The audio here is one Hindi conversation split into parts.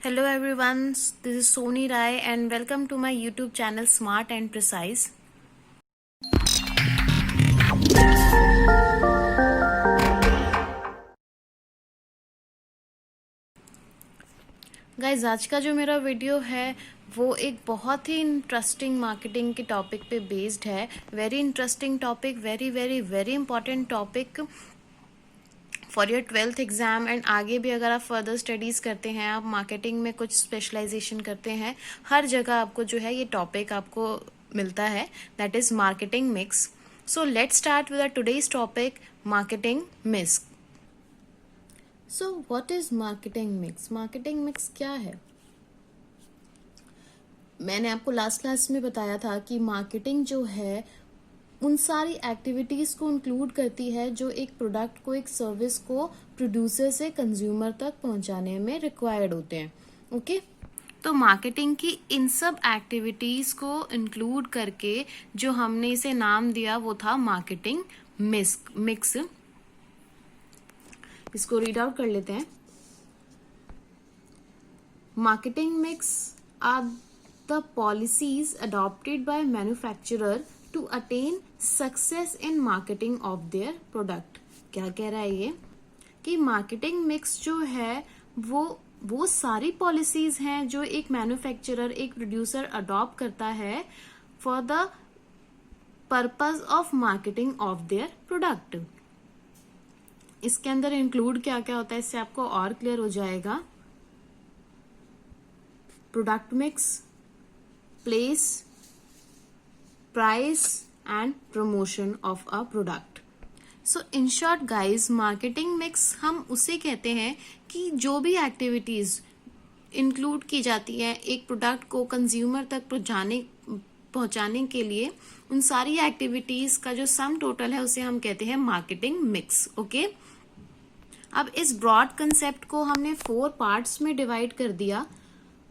Hello everyone, this is Soni Rai and welcome to my YouTube channel Smart and Precise. Guys आज का जो मेरा वीडियो है वो एक बहुत ही इंटरेस्टिंग मार्केटिंग के टॉपिक पे बेस्ड है. Very interesting topic, very very very important topic for your 12th exam. And आगे भी अगर आप फर्दर स्टडीज़ करते हैं, आप मार्केटिंग में कुछ स्पेशलाइजेशन करते हैं, हर जगह आपको जो है ये टॉपिक आपको मिलता है, that is marketing mix. So let's start with today's topic, marketing mix. So what is marketing mix? Marketing mix क्या है? मैंने आपको लास्ट क्लास में बताया था कि मार्केटिंग जो है उन सारी एक्टिविटीज़ को इंक्लूड करती है जो एक प्रोडक्ट को, एक सर्विस को प्रोड्यूसर से कंज्यूमर तक पहुंचाने में रिक्वायर्ड होते हैं. ओके तो मार्केटिंग की इन सब एक्टिविटीज़ को इंक्लूड करके जो हमने इसे नाम दिया वो था मार्केटिंग मिक्स. इसको रीड आउट कर लेते हैं. Marketing mix are the policies adopted by manufacturer to attain success in marketing of their product. क्या कह रहा है ये कि मार्केटिंग मिक्स जो है वो सारी पॉलिसीज हैं जो एक मैन्युफैक्चरर, एक प्रोड्यूसर अडॉप्ट करता है for the purpose of marketing of their product. इसके अंदर इंक्लूड क्या क्या होता है, इससे आपको और क्लियर हो जाएगा. Product mix, place, price and promotion of a product. So in short guys, marketing mix हम उसे कहते हैं कि जो भी एक्टिविटीज इंक्लूड की जाती है एक प्रोडक्ट को कंज्यूमर तक पहुंचाने के लिए, उन सारी एक्टिविटीज का जो सम टोटल है उसे हम कहते हैं मार्केटिंग मिक्स. ओके अब इस ब्रॉड कंसेप्ट को हमने 4 पार्ट्स में डिवाइड कर दिया,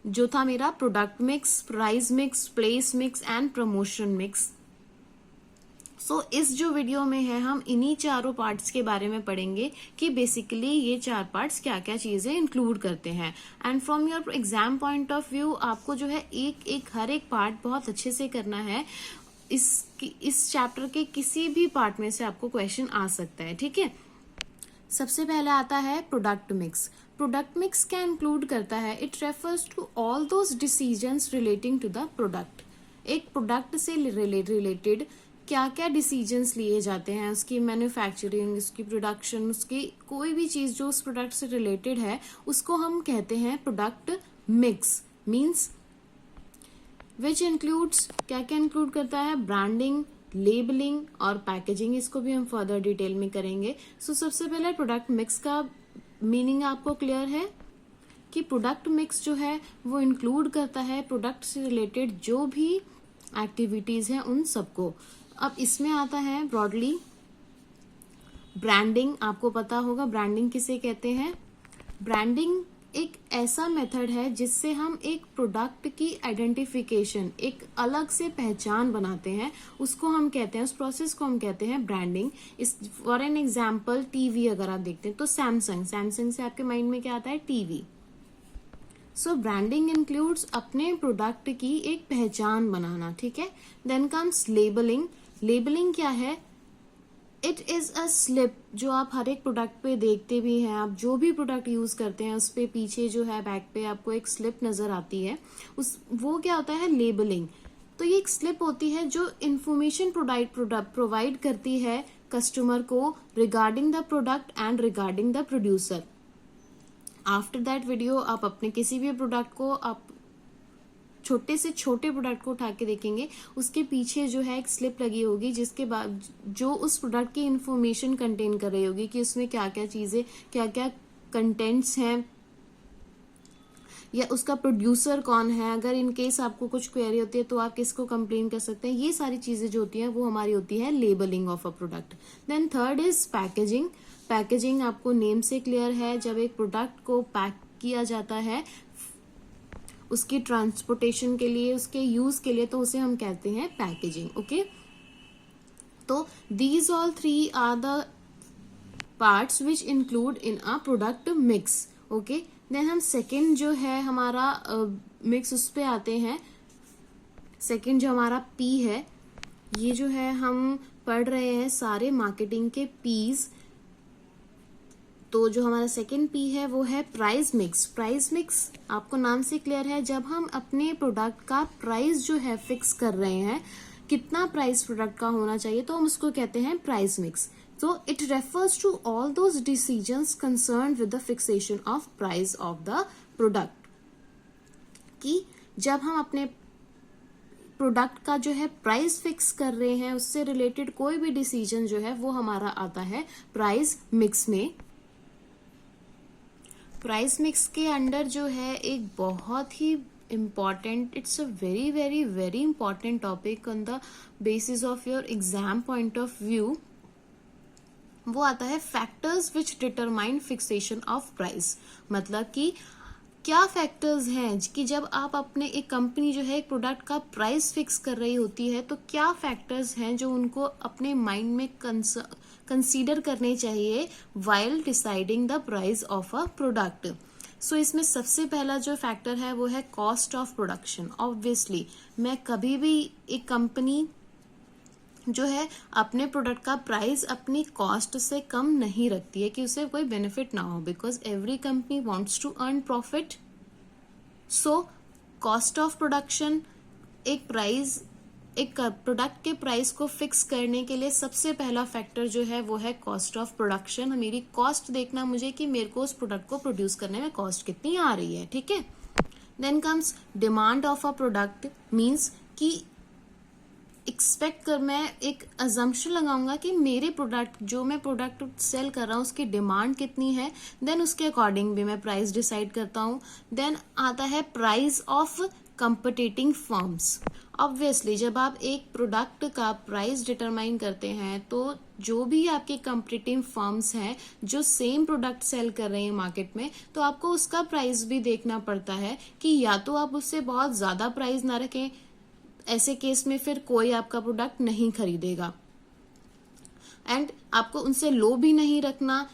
जो था मेरा product mix, price mix, place mix and promotion mix. So इस जो वीडियो में है हम इन्हीं चारों पार्ट्स के बारे में पढ़ेंगे कि बेसिकली ये 4 पार्ट्स क्या क्या चीजें इंक्लूड करते हैं. And from your exam point of view आपको जो है हर एक पार्ट बहुत अच्छे से करना है. इस चैप्टर के किसी भी पार्ट में से आपको क्वेश्चन आ सकता है. ठीक है, सबसे पहले आता है प्रोडक्ट मिक्स. प्रोडक्ट मिक्स क्या इंक्लूड करता है? It refers to all those decisions relating to the product. एक प्रोडक्ट से रिलेटेड क्या क्या डिसीजंस लिए जाते हैं, उसकी मैन्युफैक्चरिंग, उसकी प्रोडक्शन, उसकी कोई भी चीज जो उस प्रोडक्ट से रिलेटेड है उसको हम कहते हैं product mix. Means which includes, क्या क्या इंक्लूड करता है? ब्रांडिंग, लेबलिंग और पैकेजिंग. इसको भी हम फर्दर डिटेल में करेंगे. सो सबसे पहले प्रोडक्ट मिक्स का मीनिंग आपको क्लियर है कि प्रोडक्ट मिक्स जो है वो इंक्लूड करता है प्रोडक्ट से रिलेटेड जो भी एक्टिविटीज हैं उन सबको. अब इसमें आता है ब्रॉडली ब्रांडिंग. आपको पता होगा ब्रांडिंग किसे कहते हैं. ब्रांडिंग एक ऐसा मेथड है जिससे हम एक प्रोडक्ट की आइडेंटिफिकेशन, एक अलग से पहचान बनाते हैं, उसको हम कहते हैं, उस प्रोसेस को हम कहते हैं ब्रांडिंग. इस फॉर एन एग्जांपल टीवी अगर आप देखते हैं तो सैमसंग से आपके माइंड में क्या आता है? टीवी. सो ब्रांडिंग इंक्लूड्स अपने प्रोडक्ट की एक पहचान बनाना. ठीक है, देन कम्स लेबलिंग. लेबलिंग क्या है? इट इज अ स्लिप जो आप हर एक प्रोडक्ट पे देखते भी हैं. आप जो भी प्रोडक्ट यूज करते हैं उस पे पीछे जो है बैक पे आपको एक स्लिप नजर आती है, वो क्या होता है? लेबलिंग. तो ये एक स्लिप होती है जो इंफॉर्मेशन प्रोवाइड करती है कस्टमर को regarding the product and regarding the producer. After that video आप अपने किसी भी प्रोडक्ट को, आप छोटे से छोटे प्रोडक्ट को उठा के देखेंगे, उसके पीछे जो है एक स्लिप लगी होगी जिसके बाद जो उस प्रोडक्ट की इंफॉर्मेशन कंटेन कर रही होगी कि उसमें क्या क्या चीजें, क्या क्या कंटेंट्स हैं, या उसका प्रोड्यूसर कौन है. अगर इन केस आपको कुछ क्वेरी होती है तो आप किसको कंप्लेन कर सकते हैं. ये सारी चीजें जो होती हैं वो हमारी होती है labelling of a product. Then third is packaging. Packaging आपको नेम से क्लियर है, जब एक प्रोडक्ट को पैक किया जाता है उसकी ट्रांसपोर्टेशन के लिए, उसके यूज के लिए, तो उसे हम कहते हैं पैकेजिंग. ओके, तो these all 3 are the parts which include in a product mix. Okay, then हम सेकंड जो है हमारा मिक्स उस पे आते हैं। सेकंड जो हमारा पी है, ये जो है हम पढ़ रहे हैं सारे मार्केटिंग के पीज। तो जो हमारा सेकंड पी है वो है प्राइस मिक्स। प्राइस मिक्स आपको नाम से क्लियर है, जब हम अपने प्रोडक्ट का प्राइस जो है फिक्स कर रहे हैं, कितना प्राइस प्रोडक्ट का होना चाहिए, तो हम उसको कहते हैं price mix. So it refers to all those decisions concerned with the fixation of price of the product। कि जब हम अपने प्रोडक्ट का जो है प्राइस फिक्स कर रहे हैं, उससे रिलेटेड कोई भी डिसीजन जो है वो हमारा आता है प्राइस मिक्स में। प्राइस मिक्स के अंडर जो है एक बहुत ही important, it's a very very very important topic on the basis of your exam point of view, वो आता है factors which determine fixation of price. मतलब कि क्या फैक्टर्स हैं कि जब आप अपने एक कंपनी जो है एक प्रोडक्ट का प्राइस फिक्स कर रही होती है, तो क्या फैक्टर्स हैं जो उनको अपने माइंड में कंसीडर करने चाहिए while deciding the price of a product. So इसमें सबसे पहला जो फैक्टर है वो है कॉस्ट ऑफ प्रोडक्शन। ऑब्वियसली मैं कभी भी एक कंपनी जो है अपने प्रोडक्ट का प्राइस अपनी कॉस्ट से कम नहीं रखती है कि उसे कोई बेनिफिट ना हो, because every company wants to earn profit. So cost of production, एक प्रोडक्ट के प्राइस को फिक्स करने के लिए सबसे पहला फैक्टर जो है वो है कॉस्ट ऑफ प्रोडक्शन। मेरी कॉस्ट देखना मुझे कि मेरे को उस प्रोडक्ट को प्रोड्यूस करने में कॉस्ट कितनी आ रही है, ठीक है। Then comes demand of a product, means कि एक्सपेक्ट कर, मैं एक अजम्पशन लगाऊंगा कि मेरे प्रोडक्ट, जो मैं प्रोडक्ट सेल कर रहा हूँ उसकी डिमांड कितनी है, देन उसके अकॉर्डिंग भी मैं प्राइस डिसाइड करता हूँ। देन आता है प्राइस ऑफ कंपटीटिंग फर्म्स। ऑब्वियसली जब आप एक प्रोडक्ट का प्राइस डिटरमाइन करते हैं, तो जो भी आपके कंपटीटिव फर्म्स हैं जो सेम प्रोडक्ट सेल कर रहे हैं मार्केट में, तो आपको उसका प्राइस भी देखना पड़ता है कि या तो आप उससे बहुत ज्यादा प्राइस ना रखें, ऐसे केस में फिर कोई आपका प्रोडक्ट नहीं खरीदेगा, एंड आपको उनसे लो भी नहीं रखना,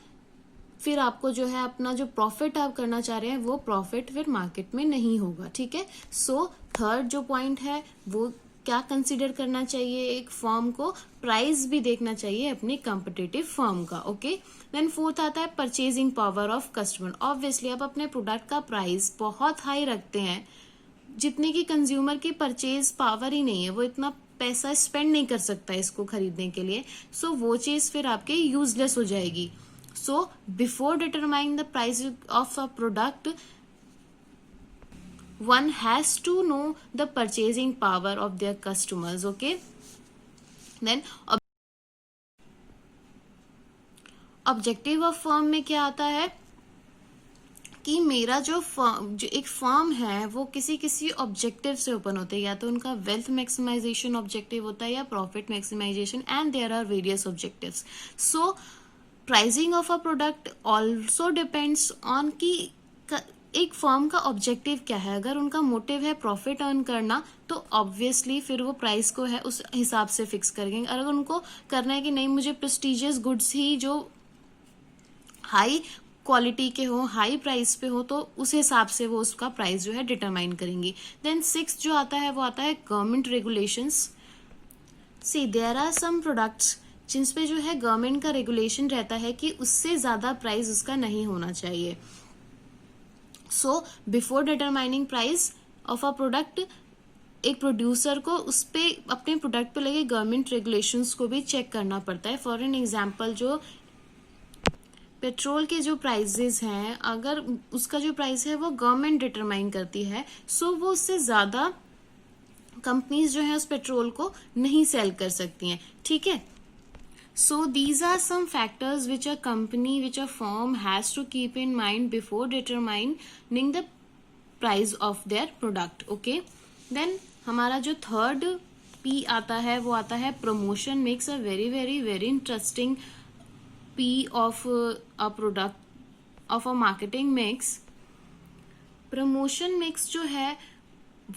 फिर आपको जो है अपना जो प्रॉफिट आप करना चाह रहे हैं वो प्रॉफिट फिर मार्केट में नहीं होगा, ठीक है। सो थर्ड जो पॉइंट है वो क्या कंसीडर करना चाहिए, एक फर्म को प्राइस भी देखना चाहिए अपनी कॉम्पिटिटिव फर्म का, ओके। देन फोर्थ आता है purchasing power of customer. Obviously आप अपने प्रोडक्ट का प्राइस बहुत हाई रखते हैं, जितने की कंज्यूमर की परचेज पावर ही नहीं है, वो इतना पैसा स्पेंड नहीं कर सकता इसको खरीदने के लिए, सो वो चीज फिर आपके यूजलेस हो जाएगी। So before determining the price of a product, one has to know the purchasing power of their customers, okay। then objective of firm में क्या आता है कि मेरा जो एक फर्म है वो किसी किसी ऑब्जेक्टिव से ओपन होते हैं, या तो उनका वेल्थ मैक्सिमाइजेशन ऑब्जेक्टिव होता है या profit maximisation, and there are various objectives. So pricing of a product also depends on कि एक फर्म का ऑब्जेक्टिव क्या है। अगर उनका मोटिव है प्रॉफिट अर्न करना, तो ऑब्वियसली फिर वो प्राइस को है उस हिसाब से फिक्स करेंगे। अगर उनको करना है कि नहीं मुझे प्रेस्टिजियस गुड्स ही जो हाई क्वालिटी के हो, हाई प्राइस पे हो, तो उस हिसाब से वो उसका प्राइस जो है डिटरमाइन करेंगी। देन सिक्स जो आता है वो आता है government regulations. See there are some products जिनपे जो है गवर्नमेंट का रेगुलेशन रहता है कि उससे ज्यादा प्राइस उसका नहीं होना चाहिए। So before determining price of a product, एक प्रोड्यूसर को उस पे अपने प्रोडक्ट पे लगे गवर्नमेंट रेगुलेशंस को भी चेक करना पड़ता है। फॉर एन एग्जांपल, जो पेट्रोल के जो प्राइसेस हैं, अगर उसका जो प्राइस है वो गवर्नमेंट डिटरमाइन करती है, सो वो उससे ज्यादा कंपनीज जो है उस पेट्रोल को नहीं सेल कर सकती हैं, ठीक है। So these are some factors which a company, which a firm has to keep in mind before determining the price of their product, okay। Then हमारा जो थर्ड P आता है वो आता है promotion makes a very very very interesting P of a product of a marketing mix। promotion mix जो है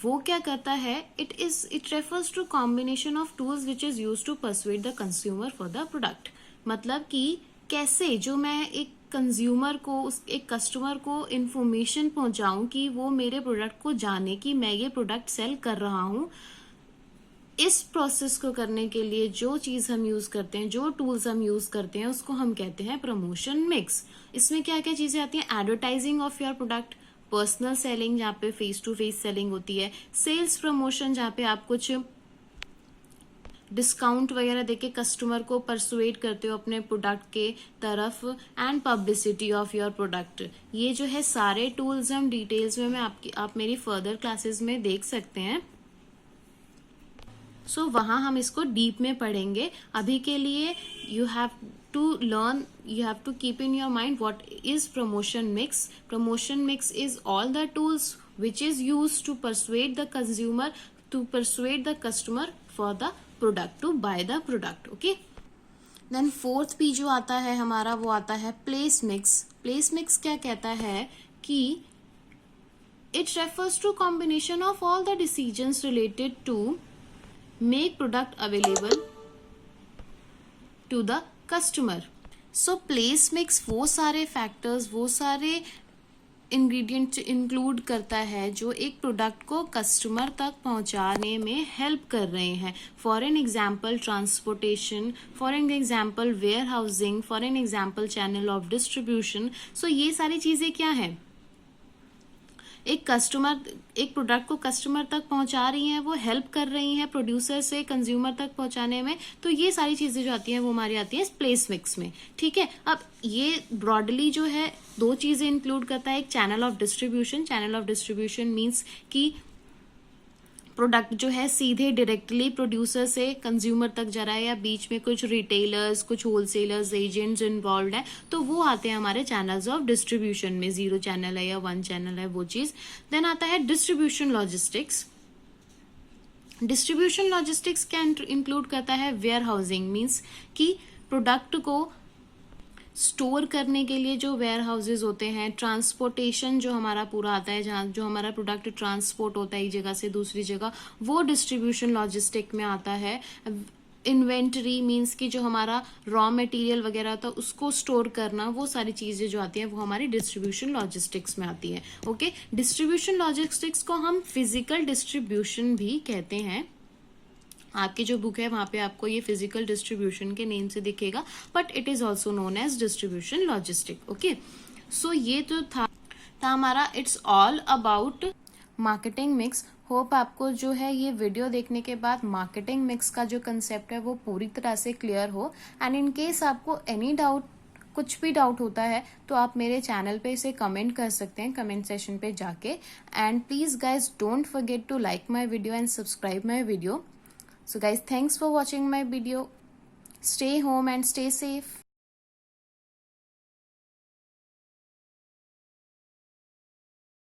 वो क्या करता है, it refers to combination of tools which is use to persuade the consumer for the product. मतलब कि कैसे जो मैं एक कंज्यूमर को, एक कस्टमर को इंफॉर्मेशन पहुंचाऊं कि वो मेरे प्रोडक्ट को जाने कि मैं ये प्रोडक्ट सेल कर रहा हूं। इस प्रोसेस को करने के लिए जो चीज हम यूज करते हैं, जो टूल्स हम यूज करते हैं, उसको हम कहते हैं प्रमोशन मिक्स। इसमें क्या क्या चीजें आती हैं? Advertising of your product, personal selling जहाँ पे फेस टू फेस सेलिंग होती है, सेल्स प्रमोशन जहाँ पे आप कुछ डिस्काउंट वगैरह देके कस्टमर को परसुएट करते हो अपने प्रोडक्ट के तरफ, and publicity of your product. ये जो है सारे टूल्स हम डिटेल्स में आप मेरी फर्दर क्लासेस में देख सकते हैं। सो वहां हम इसको डीप में पढ़ेंगे। अभी के लिए you have to keep in your mind what is promotion mix. Promotion mix is all the tools which is used to persuade the consumer, to persuade the customer for the product, to buy the product. Okay. Then fourth P जो आता है हमारा, वो आता है प्लेस मिक्स। प्लेस मिक्स क्या कहता है कि it refers to combination of all the decisions related to make product available to the customer. So place mix वो सारे फैक्टर्स, वो सारे इंग्रेडिएंट इंक्लूड करता है जो एक प्रोडक्ट को कस्टमर तक पहुंचाने में हेल्प कर रहे हैं। For an example transportation, for an example warehousing, for an example channel of distribution. So ये सारी चीजें क्या है? एक प्रोडक्ट को कस्टमर तक पहुंचा रही हैं, वो हेल्प कर रही हैं प्रोड्यूसर से कंज्यूमर तक पहुंचाने में। तो ये सारी चीजें जो आती हैं वो हमारी आती है प्लेस मिक्स में। ठीक है, अब ये ब्रॉडली जो है दो चीजें इंक्लूड करता है। एक channel of distribution. Channel of distribution means कि प्रोडक्ट जो है सीधे डायरेक्टली प्रोड्यूसर से कंज्यूमर तक जा रहा है, या बीच में कुछ रिटेलर्स, कुछ होलसेलर्स, एजेंट्स इन्वॉल्व है, तो वो आते हैं हमारे चैनल्स ऑफ डिस्ट्रीब्यूशन में। 0 चैनल है या 1 चैनल है, वो चीज। देन आता है डिस्ट्रीब्यूशन लॉजिस्टिक्स। डिस्ट्रीब्यूशन लॉजिस्टिक्स क्या इंक्लूड करता है? वेयर हाउसिंग मीन्स कि प्रोडक्ट को स्टोर करने के लिए जो वेयर हाउसेज होते हैं, ट्रांसपोर्टेशन जो हमारा पूरा आता है, जहाँ जो हमारा प्रोडक्ट ट्रांसपोर्ट होता है एक जगह से दूसरी जगह, वो डिस्ट्रीब्यूशन लॉजिस्टिक में आता है। इन्वेंटरी मीन्स कि जो हमारा रॉ मटेरियल वगैरह होता है उसको स्टोर करना, वो सारी चीजें जो आती हैं वो हमारी डिस्ट्रीब्यूशन लॉजिस्टिक्स में आती है। ओके, डिस्ट्रीब्यूशन लॉजिस्टिक्स को हम फिजिकल डिस्ट्रीब्यूशन भी कहते हैं। आपकी जो बुक है वहां पे आपको ये फिजिकल डिस्ट्रीब्यूशन के नेम से दिखेगा, but it is also known as distribution logistic. Okay, so ये तो था हमारा it's all about marketing mix. Hope आपको जो है ये वीडियो देखने के बाद मार्केटिंग मिक्स का जो कंसेप्ट है वो पूरी तरह से क्लियर हो। एंड इन केस आपको एनी डाउट, कुछ भी डाउट होता है, तो आप मेरे चैनल पे इसे कमेंट कर सकते हैं कमेंट सेशन पे जाके। And please guys don't forget to like my video and subscribe my video. So guys, thanks for watching my video. Stay home and stay safe.